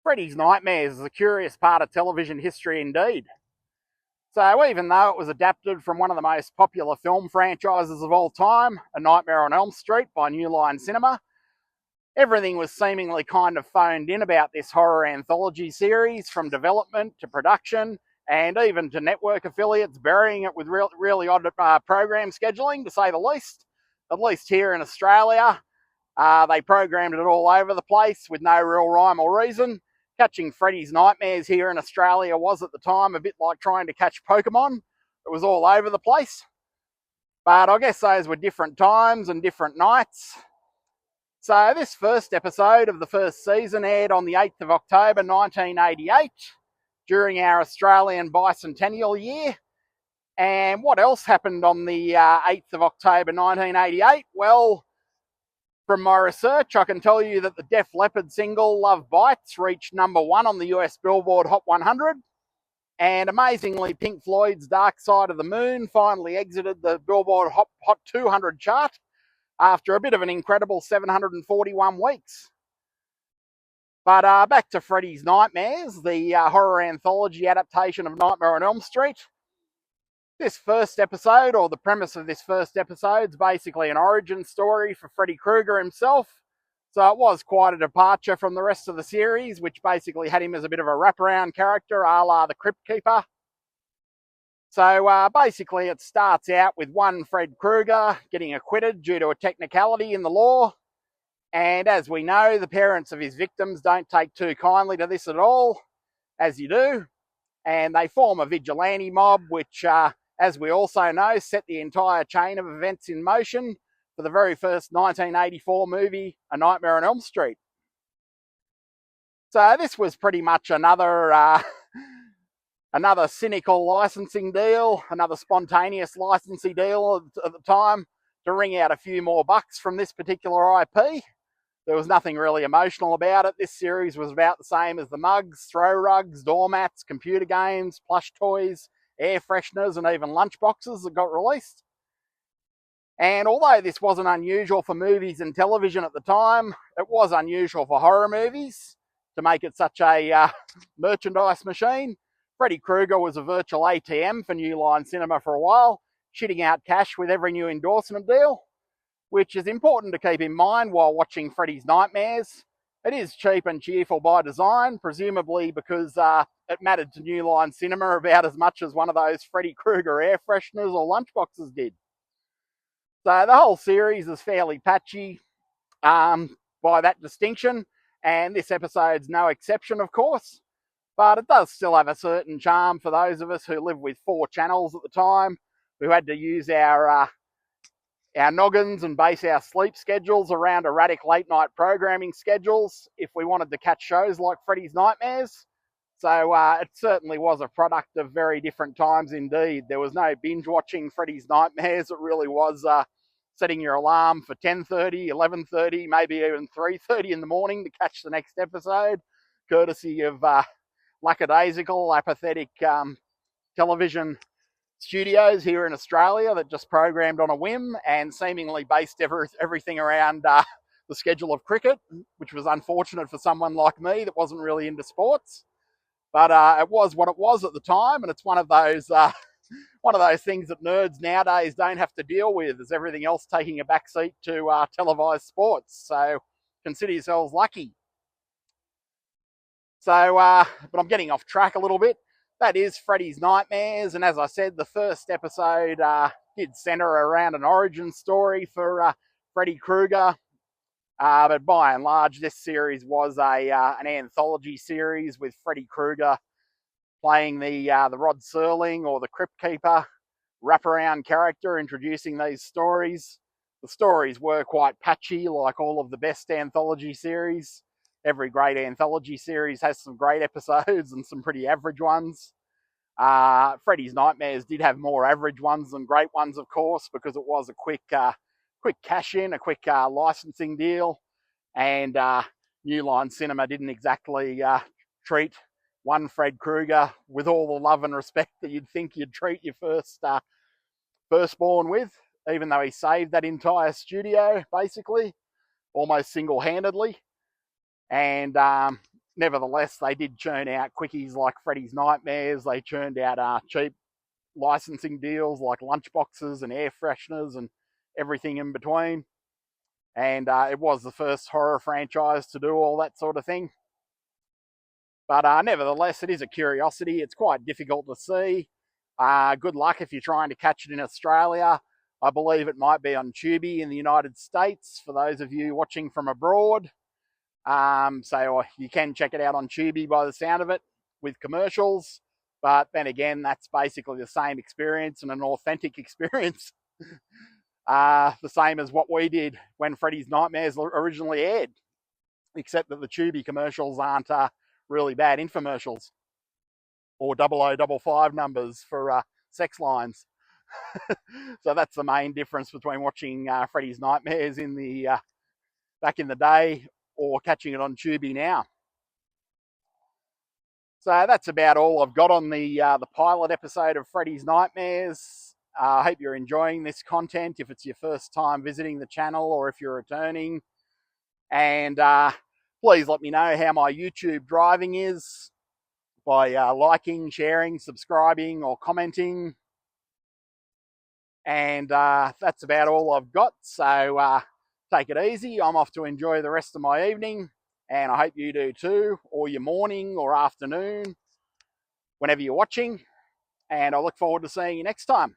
Freddy's Nightmares is a curious part of television history indeed. So even though it was adapted from one of the most popular film franchises of all time, A Nightmare on Elm Street by New Line Cinema, everything was seemingly kind of phoned in about this horror anthology series, from development to production, and even to network affiliates burying it with really odd program scheduling, to say the least. At least here in Australia, they programmed it all over the place with no real rhyme or reason. Catching Freddy's Nightmares here in Australia was at the time a bit like trying to catch Pokemon. It was all over the place. But I guess those were different times and different nights. So this first episode of the first season aired on the 8th of October 1988 during our Australian bicentennial year. And what else happened on the 8th of October 1988? Well, from my research, I can tell you that the Def Leppard single Love Bites reached #1 on the US Billboard Hot 100. And amazingly, Pink Floyd's Dark Side of the Moon finally exited the Billboard Hot 200 chart after a bit of an incredible 741 weeks. But back to Freddy's Nightmares, the horror anthology adaptation of Nightmare on Elm Street. This first episode, or the premise of this first episode, is basically an origin story for Freddy Krueger himself. So it was quite a departure from the rest of the series, which basically had him as a bit of a wraparound character, a la the Crypt Keeper. So basically it starts out with one Fred Krueger getting acquitted due to a technicality in the law. And as we know, the parents of his victims don't take too kindly to this at all, as you do. And they form a vigilante mob, which, as we also know, set the entire chain of events in motion for the very first 1984 movie, A Nightmare on Elm Street. So this was pretty much another cynical licensing deal, another spontaneous licensing deal at the time to wring out a few more bucks from this particular IP. There was nothing really emotional about it. This series was about the same as the mugs, throw rugs, doormats, computer games, plush toys, air fresheners, and even lunchboxes that got released. And although this wasn't unusual for movies and television at the time, it was unusual for horror movies to make it such a merchandise machine. Freddy Krueger was a virtual ATM for New Line Cinema for a while, shitting out cash with every new endorsement deal, which is important to keep in mind while watching Freddy's Nightmares. It is cheap and cheerful by design, presumably because it mattered to New Line Cinema about as much as one of those Freddy Krueger air fresheners or lunchboxes did. So the whole series is fairly patchy by that distinction, and this episode's no exception, of course. But it does still have a certain charm for those of us who lived with 4 channels at the time, who had to use our noggins and base our sleep schedules around erratic late-night programming schedules if we wanted to catch shows like Freddy's Nightmares. So it certainly was a product of very different times indeed. There was no binge-watching Freddy's Nightmares. It really was setting your alarm for 10:30, 11:30, maybe even 3:30 in the morning to catch the next episode, courtesy of lackadaisical, apathetic television studios here in Australia that just programmed on a whim and seemingly based everything around the schedule of cricket, which was unfortunate for someone like me that wasn't really into sports. But it was what it was at the time, and it's one of those things that nerds nowadays don't have to deal with, is everything else taking a backseat to televised sports. So consider yourselves lucky. So, but I'm getting off track a little bit. That is Freddy's Nightmares, and as I said, the first episode did centre around an origin story for Freddy Krueger. But by and large, this series was an anthology series with Freddy Krueger playing the Rod Serling or the Crypt Keeper wraparound character, introducing these stories. The stories were quite patchy, like all of the best anthology series. Every great anthology series has some great episodes and some pretty average ones. Freddy's Nightmares did have more average ones than great ones, of course, because it was a quick cash in, a quick licensing deal, and New Line Cinema didn't exactly treat one Fred Krueger with all the love and respect that you'd think you'd treat your firstborn with, even though he saved that entire studio basically, almost single-handedly. And nevertheless, they did churn out quickies like Freddy's Nightmares. They churned out cheap licensing deals like lunchboxes and air fresheners and everything in between. And it was the first horror franchise to do all that sort of thing. But nevertheless, it is a curiosity. It's quite difficult to see. Good luck if you're trying to catch it in Australia. I believe it might be on Tubi in the United States for those of you watching from abroad. So you can check it out on Tubi by the sound of it with commercials. But then again, that's basically the same experience and an authentic experience. The same as what we did when Freddy's Nightmares originally aired, except that the Tubi commercials aren't really bad infomercials or 0055 numbers for sex lines. So that's the main difference between watching Freddy's Nightmares in the back in the day or catching it on Tubi now. So that's about all I've got on the pilot episode of Freddy's Nightmares. I hope you're enjoying this content if it's your first time visiting the channel or if you're returning. And please let me know how my YouTube driving is by liking, sharing, subscribing or commenting. And that's about all I've got. So take it easy. I'm off to enjoy the rest of my evening. And I hope you do too, or your morning or afternoon, whenever you're watching. And I look forward to seeing you next time.